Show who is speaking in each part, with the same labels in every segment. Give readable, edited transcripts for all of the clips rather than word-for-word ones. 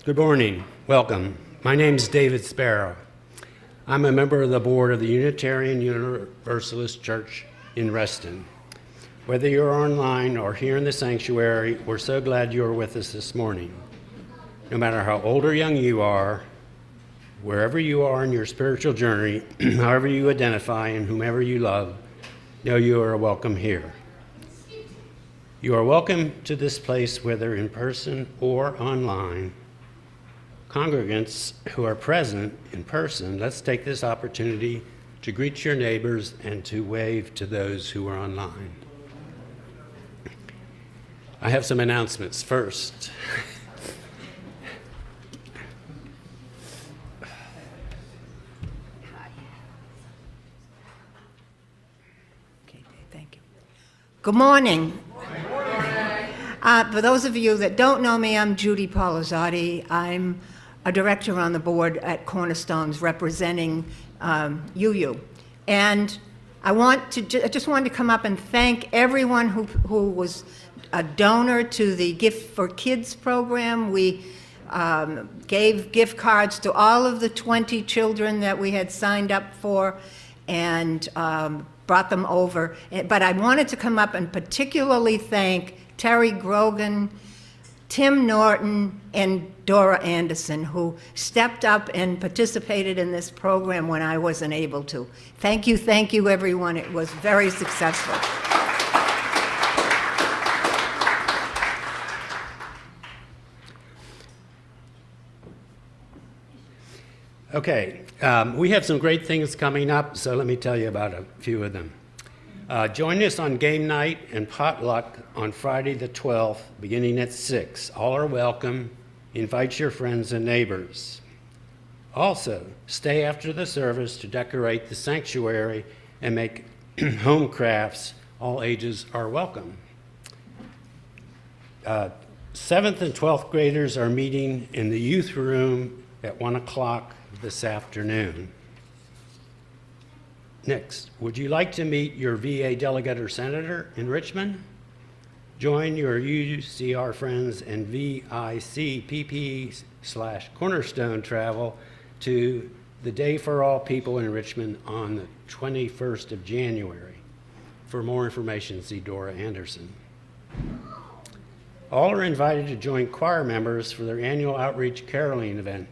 Speaker 1: Good morning. Welcome. My name is David Sparrow. I'm a member of the board of the Unitarian Universalist Church in Reston. Whether you're online or here in the sanctuary, we're so glad you're with us this morning. No matter how old or young you are, wherever you are in your spiritual journey, however you identify and whomever you love, know you are welcome here. You are welcome to this place, whether in person or online. Congregants who are present in person, let's take this opportunity to greet your neighbors and to wave to those who are online. I have some announcements first.
Speaker 2: Good morning. For those of you that don't know me, I'm Judy Polizzotti. I'm a director on the board at Cornerstones representing UU. And I just wanted to come up and thank everyone who was a donor to the Gift for Kids program. We gave gift cards to all of the 20 children that we had signed up for and brought them over. But I wanted to come up and particularly thank Terry Grogan, Tim Norton, and Dora Anderson, who stepped up and participated in this program when I wasn't able to. Thank you, everyone. It was very successful.
Speaker 1: Okay, we have some great things coming up, so let me tell you about a few of them. Join us on game night and potluck on Friday the 12th, beginning at 6. All are welcome. Invite your friends and neighbors. Also, stay after the service to decorate the sanctuary and make home crafts. All ages are welcome. 7th and 12th graders are meeting in the youth room at 1 o'clock this afternoon. Next, would you like to meet your VA delegate or senator in Richmond? Join your UCR friends and VICPP/Cornerstone travel to the Day for All People in Richmond on the 21st of January. For more information, see Dora Anderson. All are invited to join choir members for their annual outreach caroling event.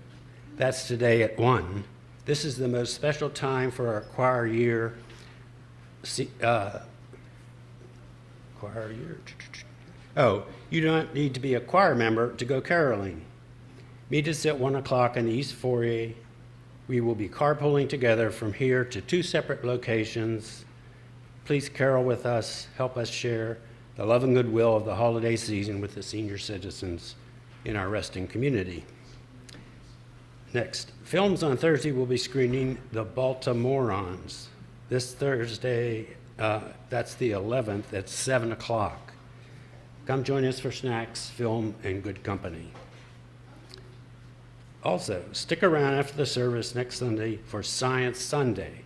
Speaker 1: That's today at 1. This is the most special time for our choir year. Oh, you don't need to be a choir member to go caroling. Meet us at 1 o'clock in the East Foyer. We will be carpooling together from here to 2 separate locations. Please carol with us. Help us share the love and goodwill of the holiday season with the senior citizens in our Reston community. Next, Films on Thursday will be screening The Baltimoreans. This Thursday, that's the 11th, at 7 o'clock. Come join us for snacks, film, and good company. Also, stick around after the service next Sunday for Science Sunday.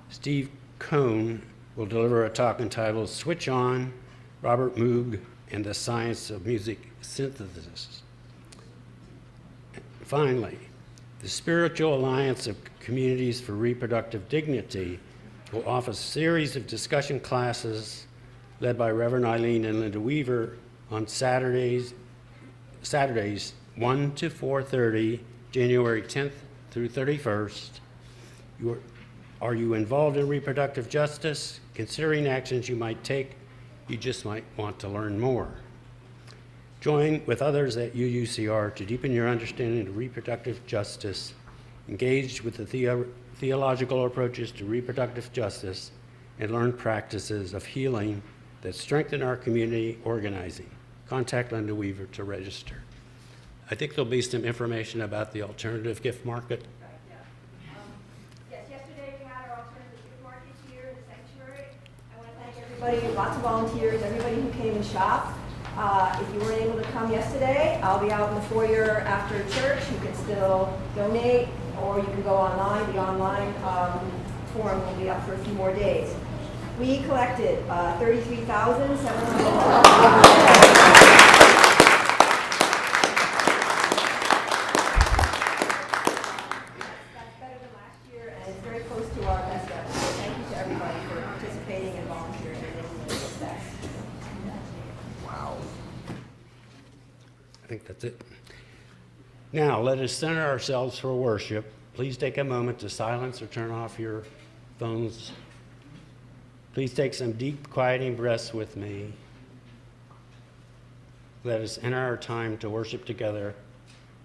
Speaker 1: Steve Cohn will deliver a talk entitled Switch On, Robert Moog, and the Science of Music Synthesis. Finally, the Spiritual Alliance of Communities for Reproductive Dignity will offer a series of discussion classes led by Reverend Aileen and Linda Weaver on Saturdays 1 to 4:30, January 10th through 31st. Are you involved in reproductive justice? Considering actions you might take, you just might want to learn more. Join with others at UUCR to deepen your understanding of reproductive justice, engage with the theological approaches to reproductive justice, and learn practices of healing that strengthen our community organizing. Contact Linda Weaver to register. I think there'll be some information about the alternative gift market.
Speaker 3: Yes, yesterday we had our alternative gift market here in the sanctuary. I want to thank everybody, lots of volunteers, everybody who came and shopped. If you weren't able to come yesterday, I'll be out in the foyer after church. You can still donate, or you can go online. The online form will be up for a few more days. We collected $33,700.
Speaker 1: I think that's it. Now, let us center ourselves for worship. Please take a moment to silence or turn off your phones. Please take some deep, quieting breaths with me. Let us enter our time to worship together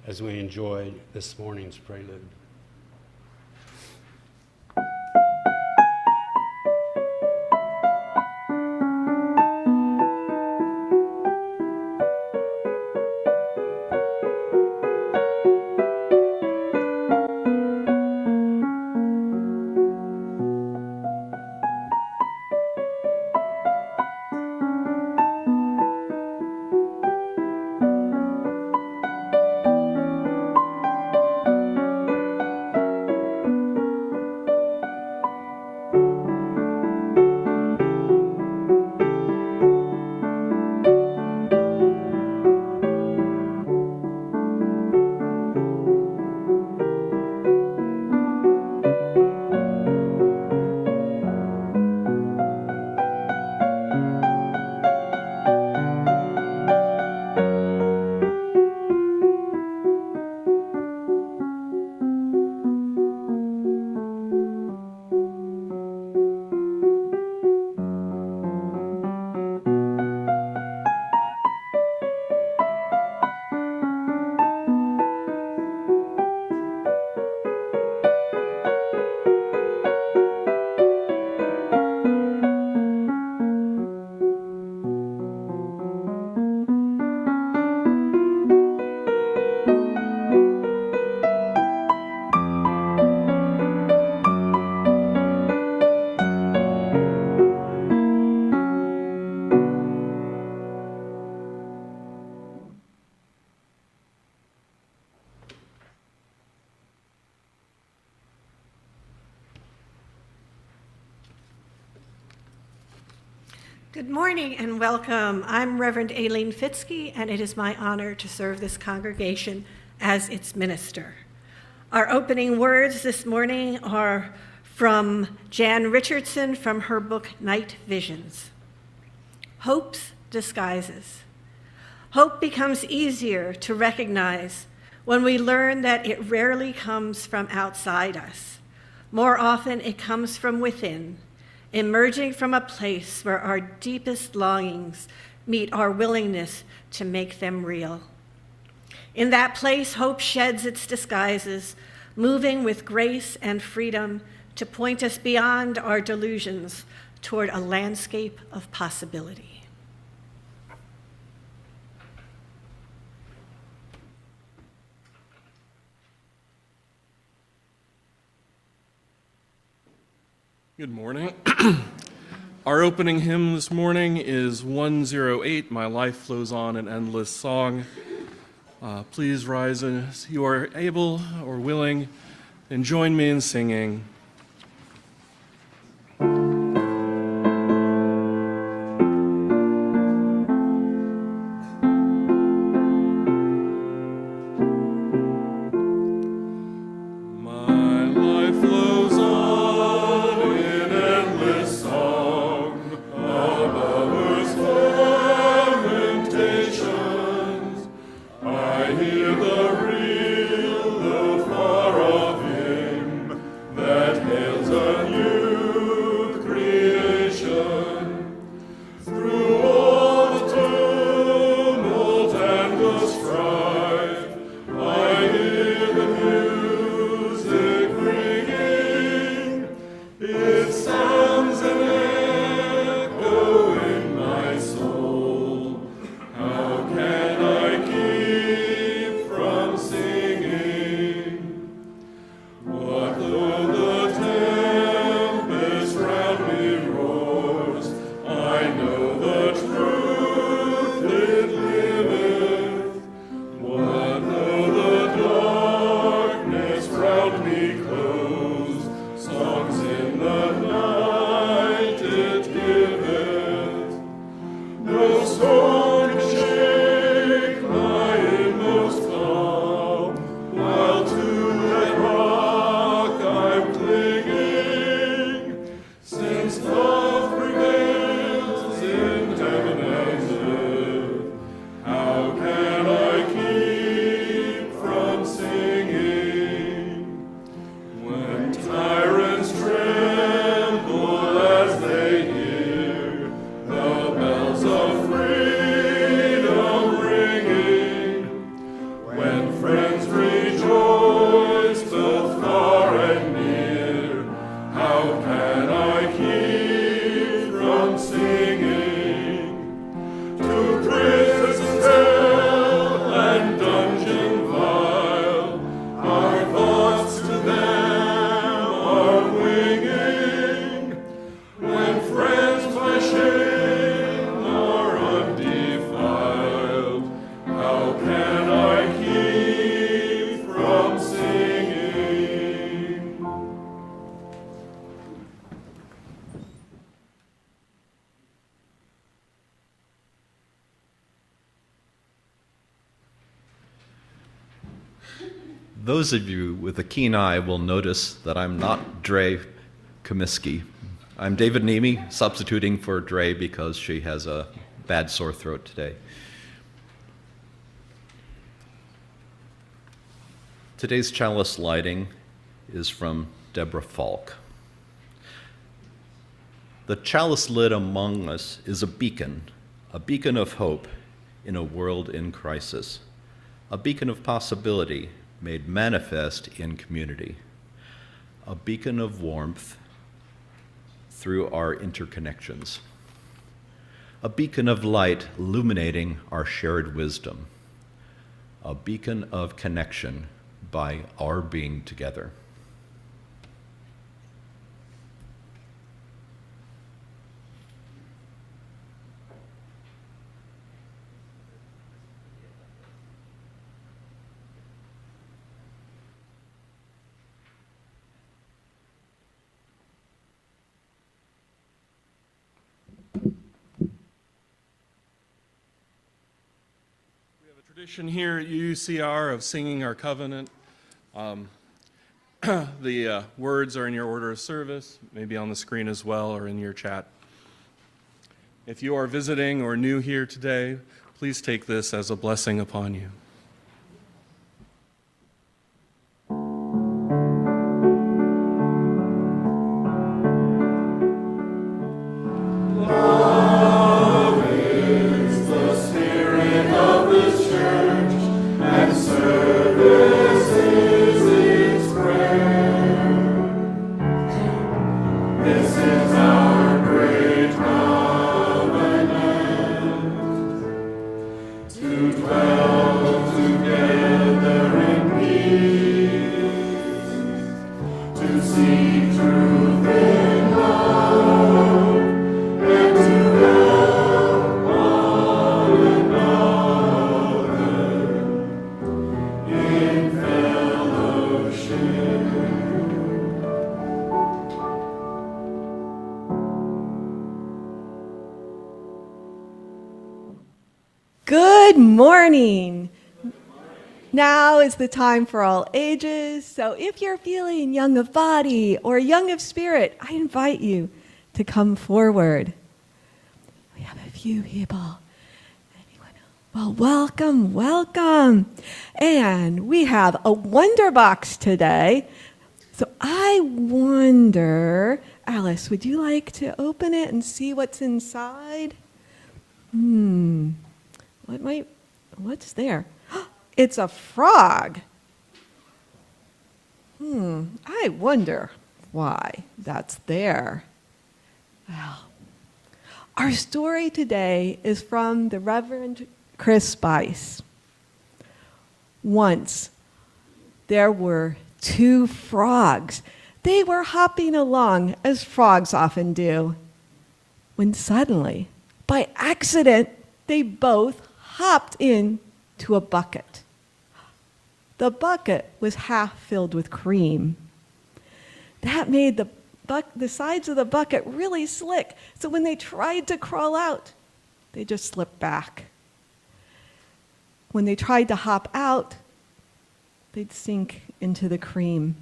Speaker 1: as we enjoy this morning's prelude.
Speaker 4: Good morning and welcome. I'm Reverend Aileen Fitzke, and it is my honor to serve this congregation as its minister. Our opening words this morning are from Jan Richardson from her book, Night Visions. Hope's disguises. Hope becomes easier to recognize when we learn that it rarely comes from outside us. More often, it comes from within, emerging from a place where our deepest longings meet our willingness to make them real. In that place, hope sheds its disguises, moving with grace and freedom to point us beyond our delusions toward a landscape of possibility.
Speaker 5: Good morning. Our opening hymn this morning is 108, My Life Flows On, an Endless Song. Please rise as you are able or willing and join me in singing.
Speaker 6: That Those of you with a keen eye will notice that I'm not Dre Comiskey. I'm David Niemi, substituting for Dre because she has a bad sore throat today. Today's chalice lighting is from Deborah Falk. The chalice lit among us is a beacon of hope in a world in crisis, a beacon of possibility made manifest in community, a beacon of warmth through our interconnections, a beacon of light illuminating our shared wisdom, a beacon of connection by our being together.
Speaker 5: Tradition here at UUCR of singing our covenant. The words are in your order of service, maybe on the screen as well or in your chat. If you are visiting or new here today, please take this as a blessing upon you.
Speaker 7: Good morning. Now is the time for all ages, so if you're feeling young of body or young of spirit, I invite you to come forward. We have a few people. Anyone else? Well, welcome, welcome. And we have a wonder box today. So I wonder, Alice, would you like to open it and see what's inside? What's there? It's a frog. I wonder why that's there. Well, our story today is from the Reverend Chris Spice. Once, there were two frogs. They were hopping along, as frogs often do, when suddenly, by accident, they both hopped into a bucket. The bucket was half filled with cream. That made the sides of the bucket really slick, so when they tried to crawl out, they just slipped back. When they tried to hop out, they'd sink into the cream.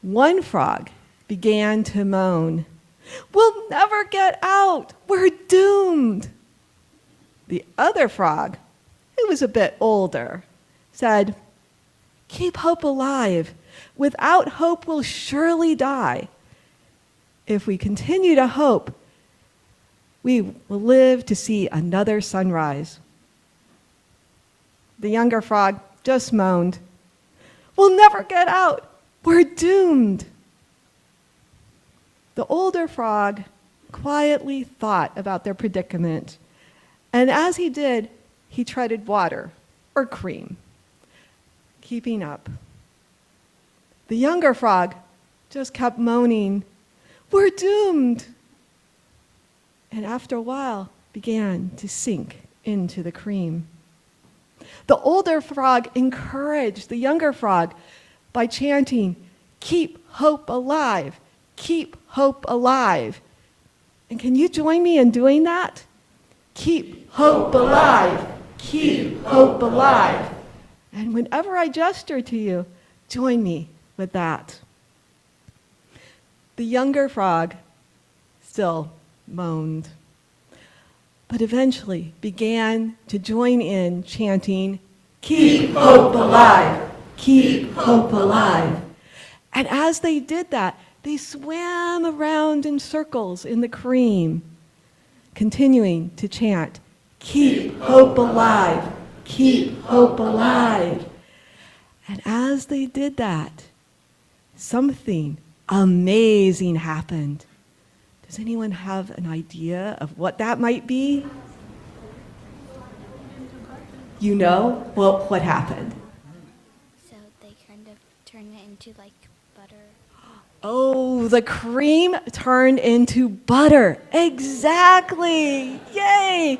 Speaker 7: One frog began to moan, "We'll never get out! We're doomed!" The other frog, who was a bit older, said, "Keep hope alive. Without hope, we'll surely die. If we continue to hope, we will live to see another sunrise." The younger frog just moaned, "We'll never get out. We're doomed." The older frog quietly thought about their predicament, and as he did, he treaded water or cream, keeping up. The younger frog just kept moaning, "We're doomed," and after a while began to sink into the cream. The older frog encouraged the younger frog by chanting, "Keep hope alive, keep hope alive." And can you join me in doing that? Keep hope alive, keep hope alive. And whenever I gesture to you, join me with that. The younger frog still moaned, but eventually began to join in chanting, "Keep hope alive, keep hope alive." And as they did that, they swam around in circles in the cream, continuing to chant, "Keep hope alive, keep hope alive." And as they did that, something amazing happened. Does anyone have an idea of what that might be? You know? Well, what happened?
Speaker 8: So they kind of turn it into like butter.
Speaker 7: Oh, the cream turned into butter. Exactly. Yay.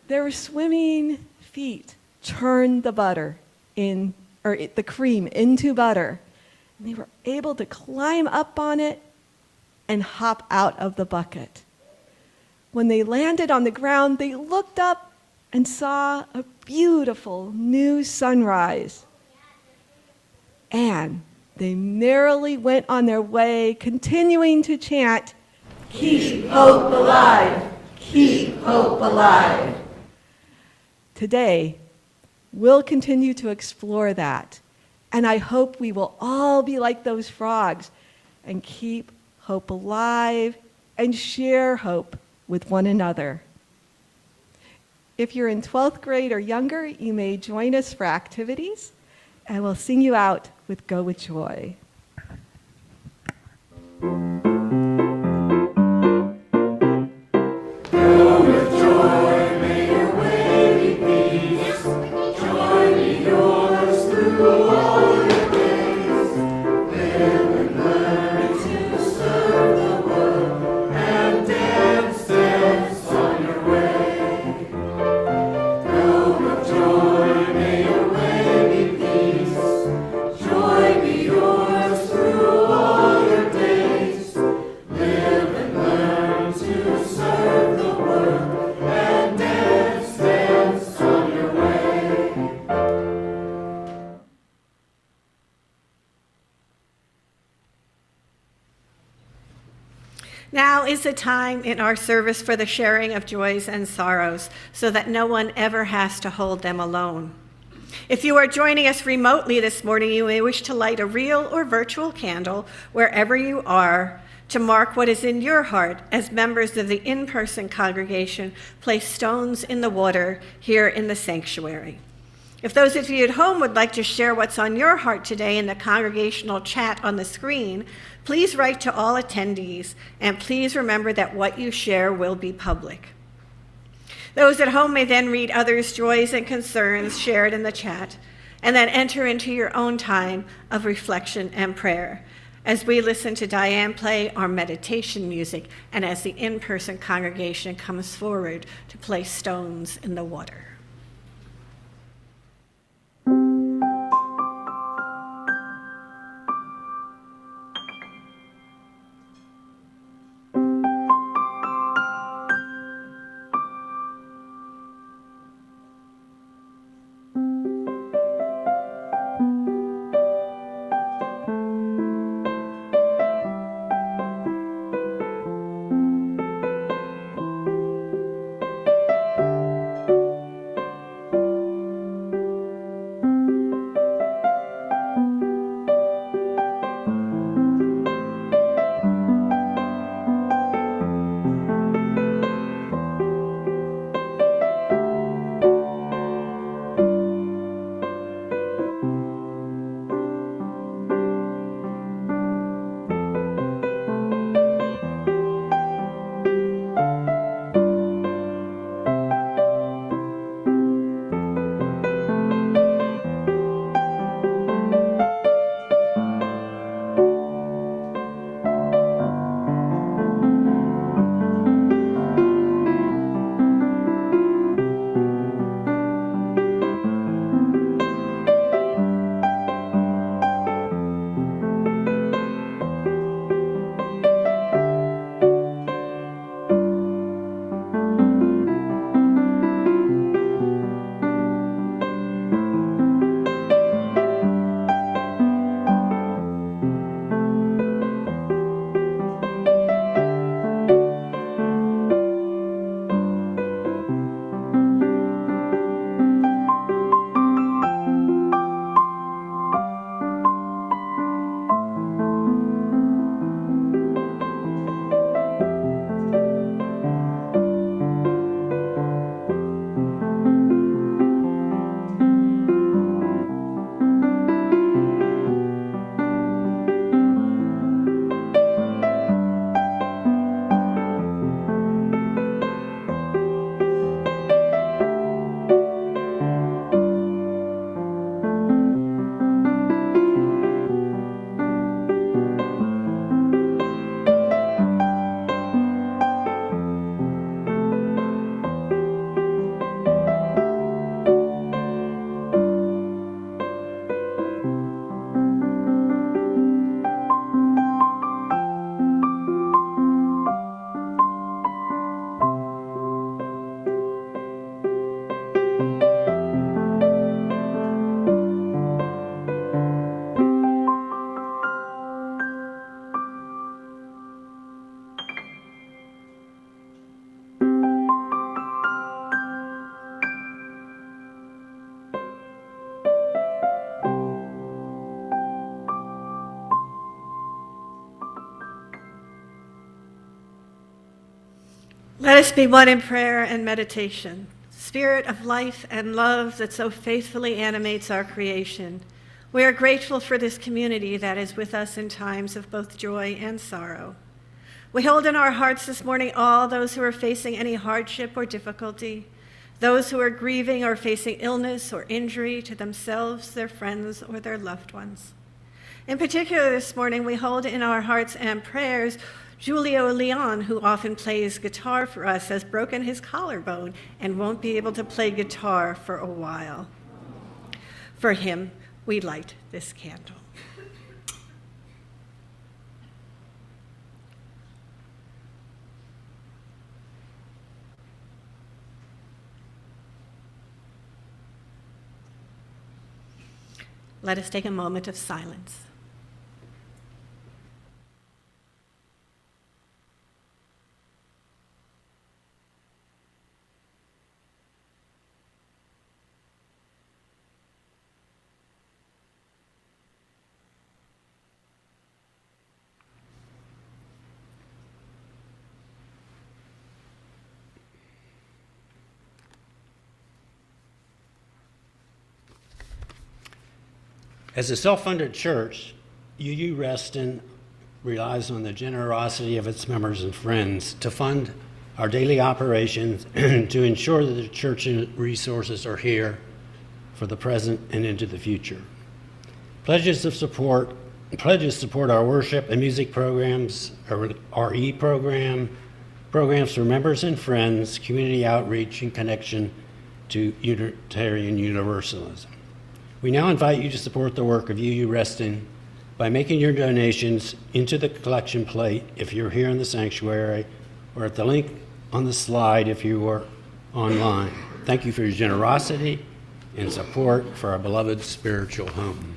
Speaker 7: Their swimming feet turned the the cream into butter. And they were able to climb up on it and hop out of the bucket. When they landed on the ground, they looked up and saw a beautiful new sunrise. And they merrily went on their way, continuing to chant, "Keep hope alive, keep hope alive." Today, we'll continue to explore that, and I hope we will all be like those frogs and keep hope alive and share hope with one another. If you're in 12th grade or younger, you may join us for activities, and we'll sing you out with Go With Joy.
Speaker 4: Now is the time in our service for the sharing of joys and sorrows, so that no one ever has to hold them alone. If you are joining us remotely this morning, you may wish to light a real or virtual candle wherever you are to mark what is in your heart as members of the in-person congregation place stones in the water here in the sanctuary. If those of you at home would like to share what's on your heart today in the congregational chat on the screen, please write to all attendees, and please remember that what you share will be public. Those at home may then read others' joys and concerns shared in the chat, and then enter into your own time of reflection and prayer as we listen to Diane play our meditation music and as the in-person congregation comes forward to place stones in the water. Let us be one in prayer and meditation. Spirit of life and love that so faithfully animates our creation, we are grateful for this community that is with us in times of both joy and sorrow. We hold in our hearts this morning all those who are facing any hardship or difficulty, those who are grieving or facing illness or injury to themselves, their friends, or their loved ones. In particular, this morning, we hold in our hearts and prayers Julio Leon, who often plays guitar for us, has broken his collarbone and won't be able to play guitar for a while. For him, we light this candle. Let us take a moment of silence.
Speaker 1: As a self-funded church, UU Reston relies on the generosity of its members and friends to fund our daily operations to ensure that the church resources are here for the present and into the future. Pledges support our worship and music programs, our RE program, programs for members and friends, community outreach, and connection to Unitarian Universalism. We now invite you to support the work of UU Reston by making your donations into the collection plate if you're here in the sanctuary, or at the link on the slide if you are online. Thank you for your generosity and support for our beloved spiritual home.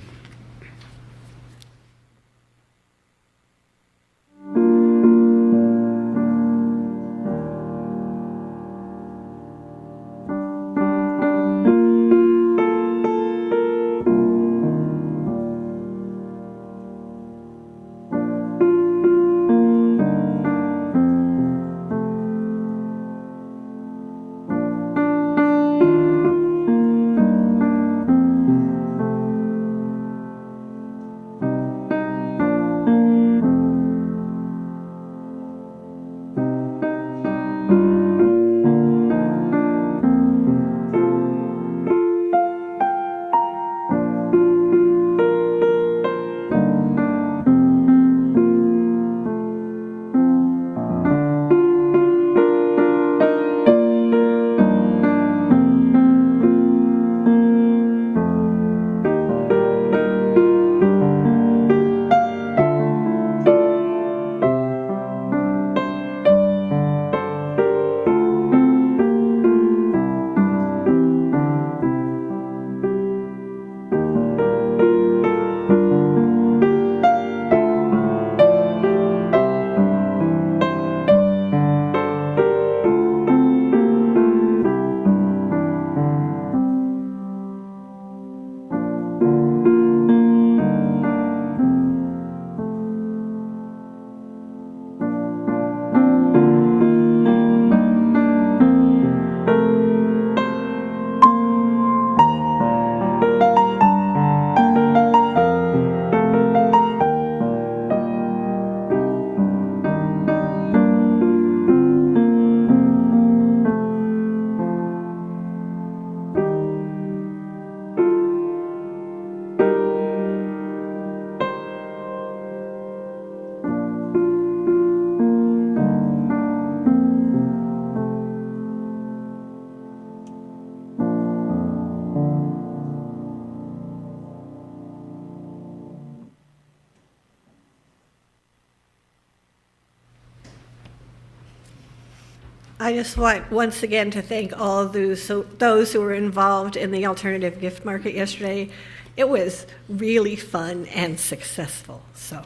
Speaker 4: I just want once again to thank all of those who were involved in the alternative gift market yesterday. It was really fun and successful. So,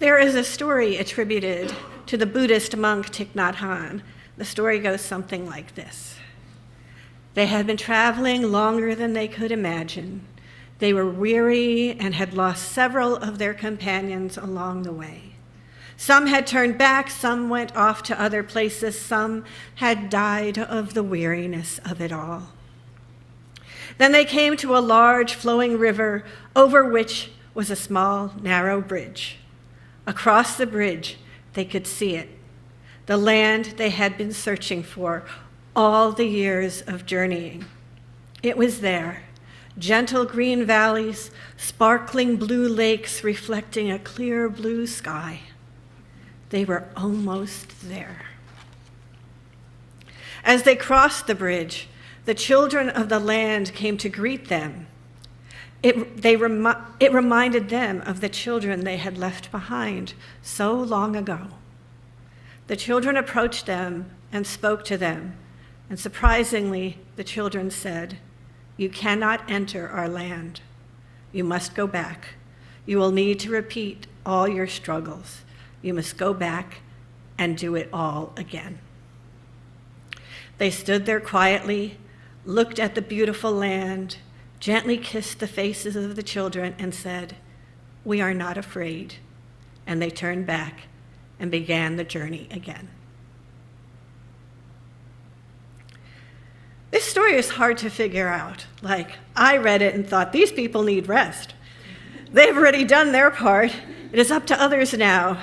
Speaker 4: there is a story attributed to the Buddhist monk Thich Nhat Hanh. The story goes something like this. They had been traveling longer than they could imagine. They were weary and had lost several of their companions along the way. Some had turned back, some went off to other places, some had died of the weariness of it all. Then they came to a large flowing river over which was a small, narrow bridge. Across the bridge, they could see it, the land they had been searching for all the years of journeying. It was there, gentle green valleys, sparkling blue lakes reflecting a clear blue sky. They were almost there. As they crossed the bridge, the children of the land came to greet them. It reminded them of the children they had left behind so long ago. The children approached them and spoke to them, and surprisingly, the children said, "You cannot enter our land. You must go back. You will need to repeat all your struggles. You must go back and do it all again." They stood there quietly, looked at the beautiful land, gently kissed the faces of the children, and said, "We are not afraid." And they turned back and began the journey again. This story is hard to figure out. Like, I read it and thought, these people need rest. They've already done their part. It is up to others now.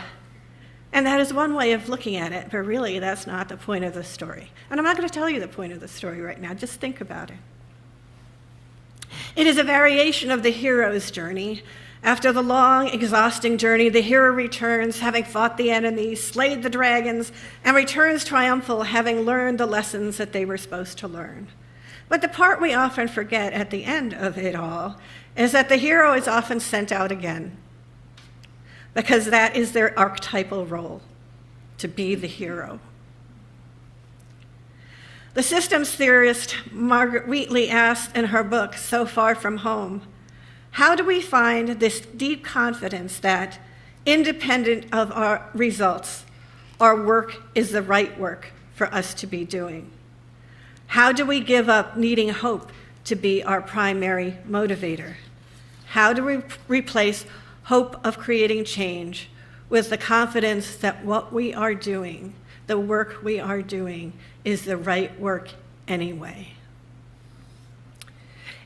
Speaker 4: And that is one way of looking at it, but really that's not the point of the story. And I'm not going to tell you the point of the story right now, just think about it. It is a variation of the hero's journey. After the long, exhausting journey, the hero returns, having fought the enemy, slayed the dragons, and returns triumphant, having learned the lessons that they were supposed to learn. But the part we often forget at the end of it all is that the hero is often sent out again, because that is their archetypal role, to be the hero. The systems theorist Margaret Wheatley asked in her book, So Far From Home, how do we find this deep confidence that, independent of our results, our work is the right work for us to be doing? How do we give up needing hope to be our primary motivator? How do we replace hope of creating change with the confidence that what we are doing, the work we are doing, is the right work anyway?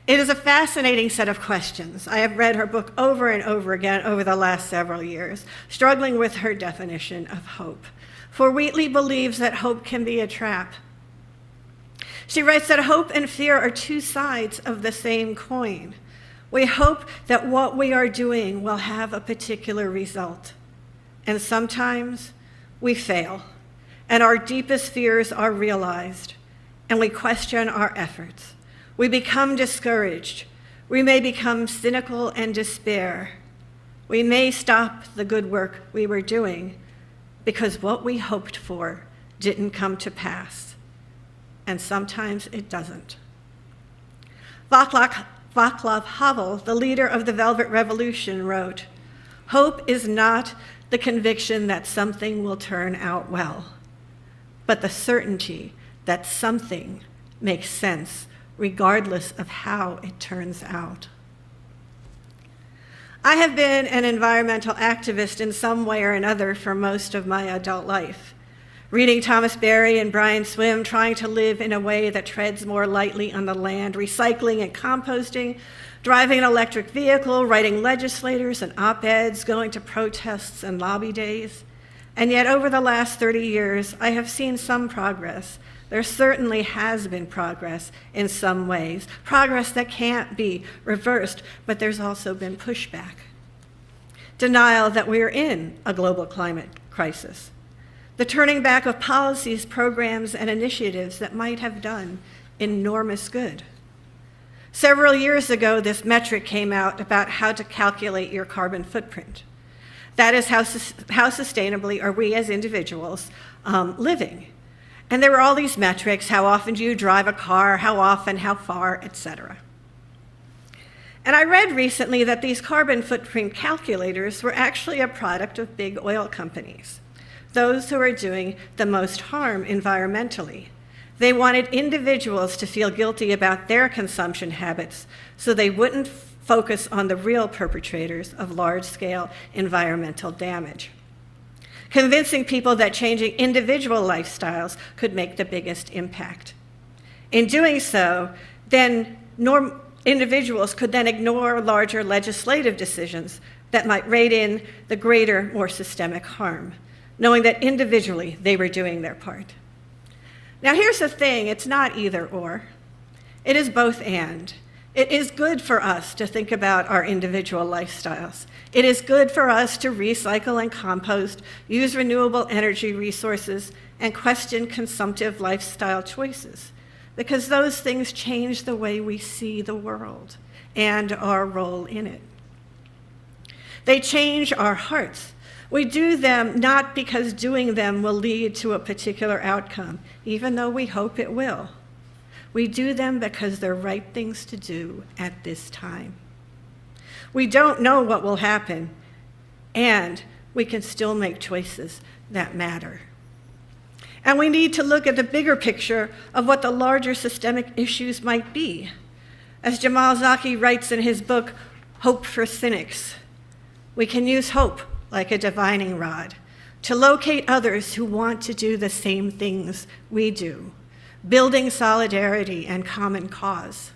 Speaker 4: It is a fascinating set of questions. I have read her book over and over again over the last several years, struggling with her definition of hope. For Wheatley believes that hope can be a trap. She writes that hope and fear are two sides of the same coin. We hope that what we are doing will have a particular result. And sometimes we fail, and our deepest fears are realized, and we question our efforts. We become discouraged. We may become cynical and despair. We may stop the good work we were doing because what we hoped for didn't come to pass. And sometimes it doesn't. Václav Havel, the leader of the Velvet Revolution, wrote, "Hope is not the conviction that something will turn out well, but the certainty that something makes sense regardless of how it turns out." I have been an environmental activist in some way or another for most of my adult life. Reading Thomas Berry and Brian Swim, trying to live in a way that treads more lightly on the land, recycling and composting, driving an electric vehicle, writing legislators and op-eds, going to protests and lobby days. And yet over the last 30 years, I have seen some progress. There certainly has been progress in some ways, progress that can't be reversed, but there's also been pushback. Denial that we're in a global climate crisis. The turning back of policies, programs, and initiatives that might have done enormous good. Several years ago, this metric came out about how to calculate your carbon footprint. That is how sustainably are we as individuals living. And there were all these metrics: how often do you drive a car, how often, how far, etc. And I read recently that these carbon footprint calculators were actually a product of big oil companies, those who are doing the most harm environmentally. They wanted individuals to feel guilty about their consumption habits so they wouldn't focus on the real perpetrators of large-scale environmental damage. Convincing people that changing individual lifestyles could make the biggest impact. In doing so, then individuals could then ignore larger legislative decisions that might rate in the greater, more systemic harm, knowing that individually they were doing their part. Now here's the thing, it's not either or. It is both and. It is good for us to think about our individual lifestyles. It is good for us to recycle and compost, use renewable energy resources, and question consumptive lifestyle choices, because those things change the way we see the world and our role in it. They change our hearts. We do them not because doing them will lead to a particular outcome, even though we hope it will. We do them because they're right things to do at this time. We don't know what will happen, and we can still make choices that matter. And we need to look at the bigger picture of what the larger systemic issues might be. As Jamal Zaki writes in his book, Hope for Cynics, we can use hope like a divining rod to locate others who want to do the same things we do, building solidarity and common cause.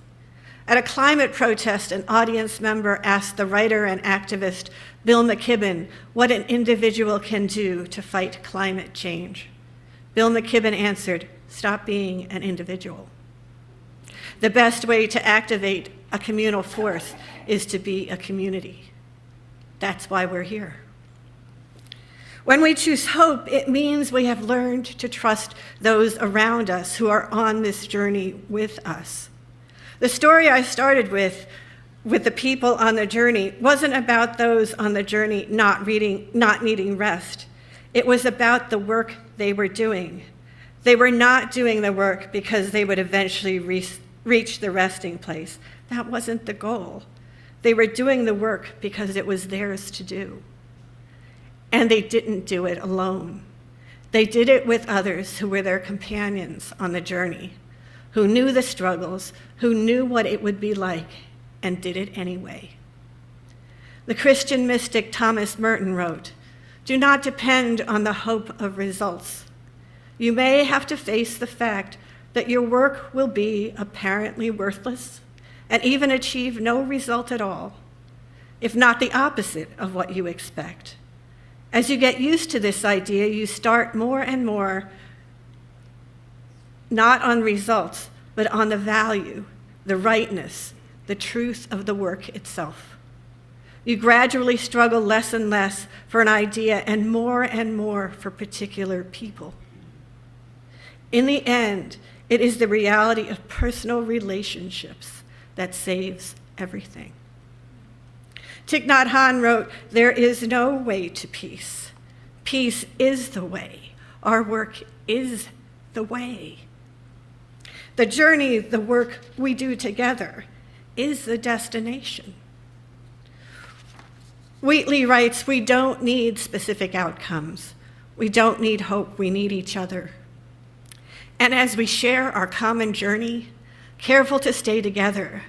Speaker 4: At a climate protest, an audience member asked the writer and activist Bill McKibben what an individual can do to fight climate change. Bill McKibben answered, "Stop being an individual." The best way to activate a communal force is to be a community. That's why we're here. When we choose hope, it means we have learned to trust those around us who are on this journey with us. The story I started with the people on the journey wasn't about those on the journey not needing rest. It was about the work they were doing. They were not doing the work because they would eventually reach the resting place. That wasn't the goal. They were doing the work because it was theirs to do. And they didn't do it alone. They did it with others who were their companions on the journey, who knew the struggles, who knew what it would be like, and did it anyway. The Christian mystic Thomas Merton wrote, "Do not depend on the hope of results. You may have to face the fact that your work will be apparently worthless and even achieve no result at all, if not the opposite of what you expect. As you get used to this idea, you start more and more not on results, but on the value, the rightness, the truth of the work itself. You gradually struggle less and less for an idea and more for particular people. In the end, it is the reality of personal relationships that saves everything." Thich Nhat Hanh wrote, "There is no way to peace. Peace is the way. Our work is the way. The journey, the work we do together, is the destination." Wheatley writes, "We don't need specific outcomes. We don't need hope. We need each other. And as we share our common journey, careful to stay together,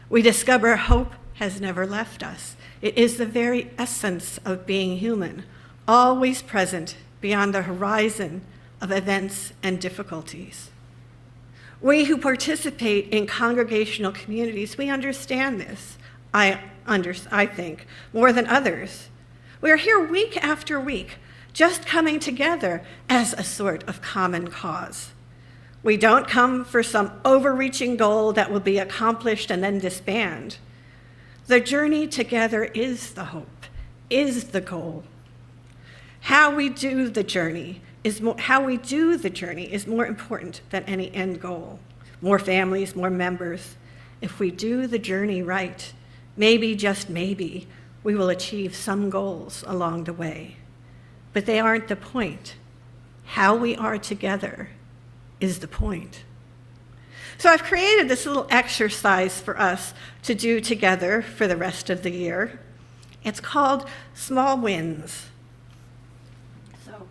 Speaker 4: we discover hope has never left us. It is the very essence of being human, always present beyond the horizon of events and difficulties." We who participate in congregational communities, we understand this, I think, more than others. We are here week after week, just coming together as a sort of common cause. We don't come for some overreaching goal that will be accomplished and then disband. The journey together is the hope, is the goal. How we do the journey is more important than any end goal. More families, more members. If we do the journey right, maybe, just maybe, we will achieve some goals along the way. But they aren't the point. How we are together is the point. So I've created this little exercise for us to do together for the rest of the year. It's called Small Wins. So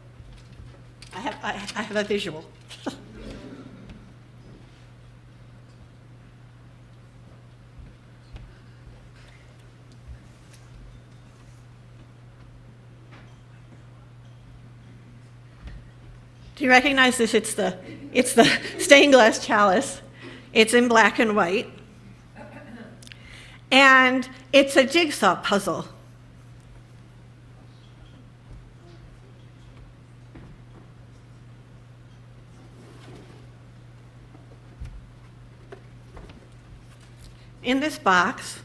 Speaker 4: I have a visual. Do you recognize this? It's the stained glass chalice. It's in black and white. And it's a jigsaw puzzle. In this box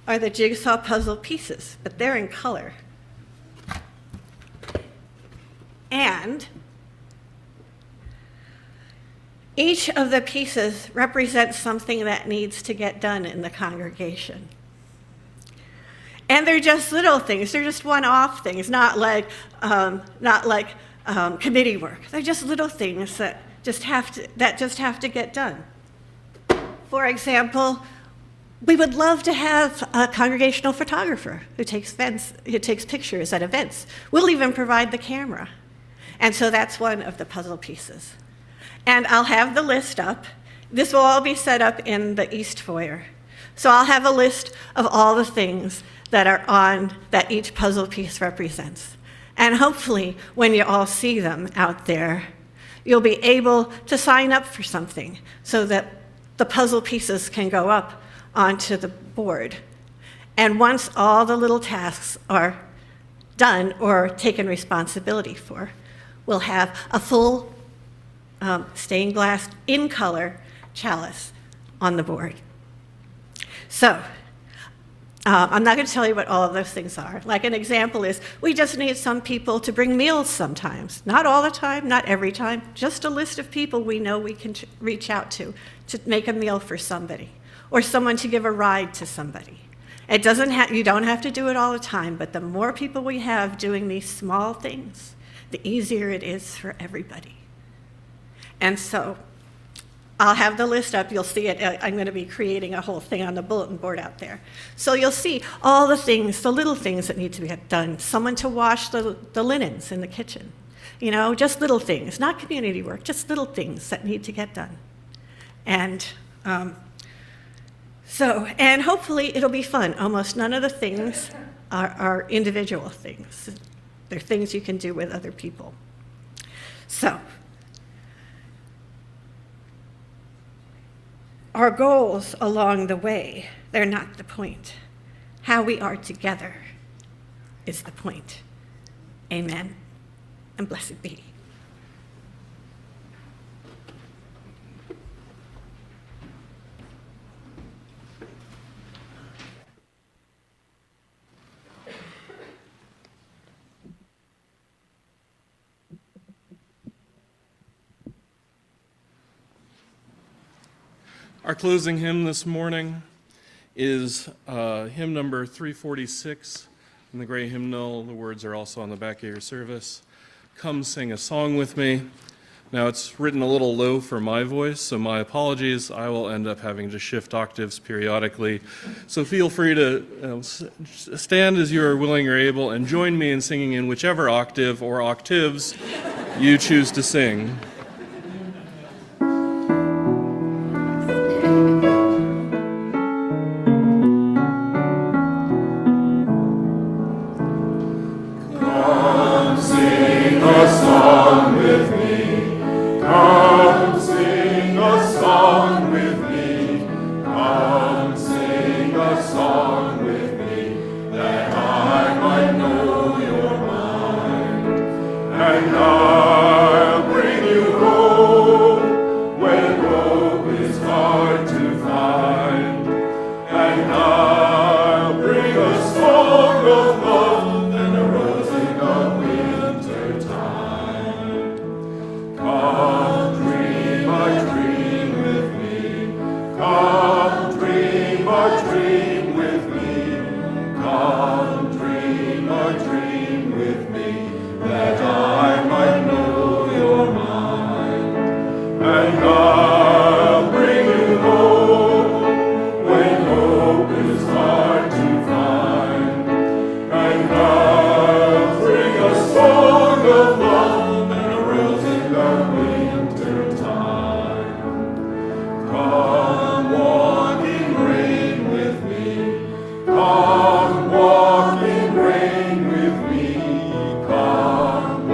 Speaker 4: are the jigsaw puzzle pieces, but they're in color. And each of the pieces represents something that needs to get done in the congregation. And they're just little things. They're just one-off things, not like committee work. They're just little things that just have to get done. For example, we would love to have a congregational photographer who takes pictures at events. We'll even provide the camera. And so that's one of the puzzle pieces. And I'll have the list up. This will all be set up in the East Foyer. So I'll have a list of all the things that are on that each puzzle piece represents. And hopefully, when you all see them out there, you'll be able to sign up for something so that the puzzle pieces can go up onto the board. And once all the little tasks are done or taken responsibility for, we'll have a full stained glass in color chalice on the board. So I'm not going to tell you what all of those things are. Like an example is, we just need some people to bring meals sometimes. Not all the time, not every time, just a list of people we know we can reach out to make a meal for somebody, or someone to give a ride to somebody. It doesn't you don't have to do it all the time, but the more people we have doing these small things, the easier it is for everybody. And so I'll have the list up. You'll see it. I'm going to be creating a whole thing on the bulletin board out there. So you'll see all the things, the little things that need to be done. Someone to wash the linens in the kitchen. You know, just little things, not community work, just little things that need to get done. And and hopefully it'll be fun. Almost none of the things are individual things. They're things you can do with other people. So, our goals along the way, they're not the point. How we are together is the point. Amen, and blessed be.
Speaker 5: Our closing hymn this morning is hymn number 346 in the gray hymnal. The words are also on the back of your service. Come sing a song with me. Now it's written a little low for my voice, so my apologies. I will end up having to shift octaves periodically. So feel free to stand as you are willing or able and join me in singing in whichever octave or octaves you choose to sing.
Speaker 9: Come walk in rain with me, come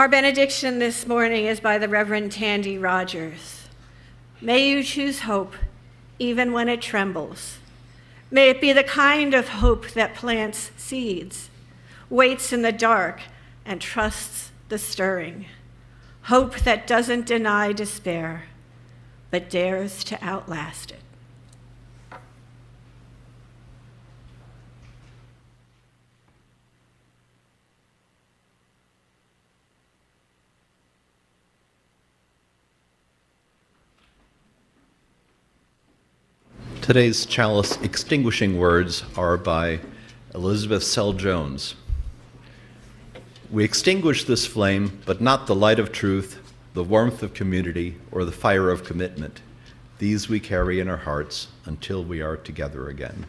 Speaker 4: Our benediction this morning is by the Reverend Tandy Rogers. May you choose hope even when it trembles. May it be the kind of hope that plants seeds, waits in the dark, and trusts the stirring. Hope that doesn't deny despair, but dares to outlast it.
Speaker 6: Today's chalice extinguishing words are by Elizabeth Sell Jones. We extinguish this flame, but not the light of truth, the warmth of community, or the fire of commitment. These we carry in our hearts until we are together again.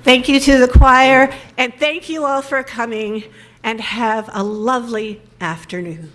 Speaker 4: Thank you to the choir, and thank you all for coming, and have a lovely afternoon.